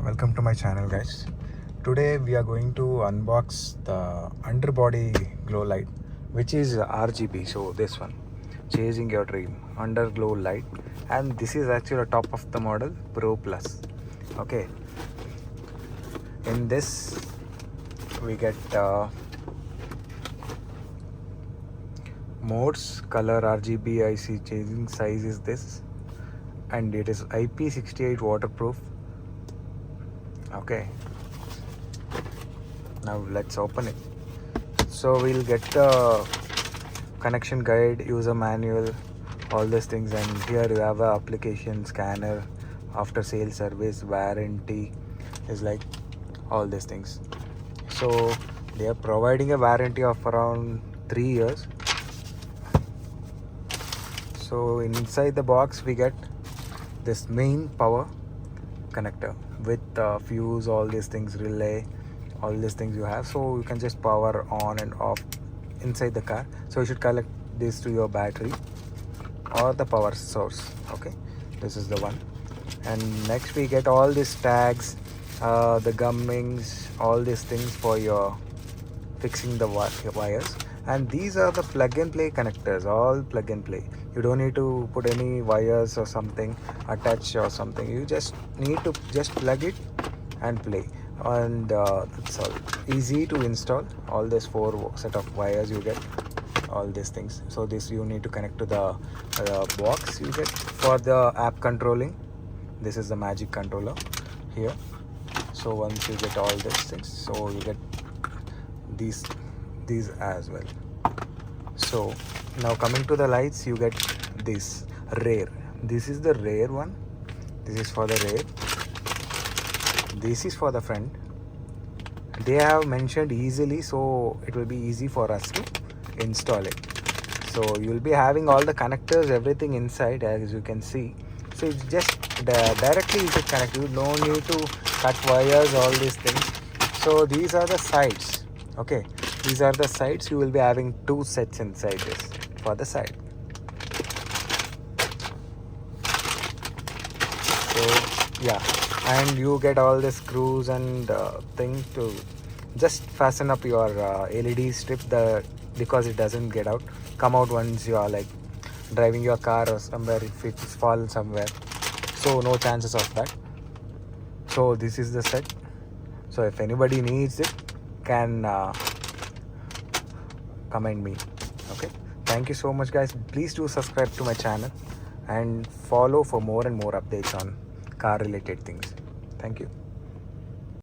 welcome to my channel, guys. Today we are going to unbox the underbody glow light, which is RGB. So this one, chasing your dream underglow light, and this is actually a top of the model Pro Plus. Okay, in this we get modes, color, RGB, IC, chasing size is this, and it is IP68 waterproof. Okay, now let's open it. So we'll get the connection guide, user manual, all these things, and here you have a application, scanner, after sale service, warranty, is like all these things. So they are providing a warranty of around 3 years. So inside the box we get this main power connector with fuse, all these things, relay, all these things you have. So you can just power on and off inside the car. So you should connect this to your battery or the power source. Okay, this is the one. And next we get all these tags, the gummings, all these things for your fixing the wires. And these are the plug and play connectors, all plug and play. You don't need to put any wires or something attached or something. You just need to just plug it and play, and that's all. Easy to install. All these 4 set of wires you get, all these things. So this you need to connect to the box you get for the app controlling. This is the magic controller here. So once you get all these things, so you get these as well. So now coming to the lights, you get this rear. This is the rear one. This is for the rear. This is for the front. They have mentioned easily, so it will be easy for us to install it. So you will be having all the connectors, everything inside, as you can see. So it's just directly you can connect. You don't need to cut wires, all these things. So these are the sides. Okay, these are the sides. You will be having 2 sets inside this for the side. So yeah, and you get all the screws and thing to just fasten up your LED strip, because it doesn't come out once you are like driving your car or somewhere, if it's fall somewhere. So no chances of that. So this is the set. So if anybody needs it, can comment me. Okay, thank you so much, guys. Please do subscribe to my channel and follow for more and more updates on car related things. Thank you.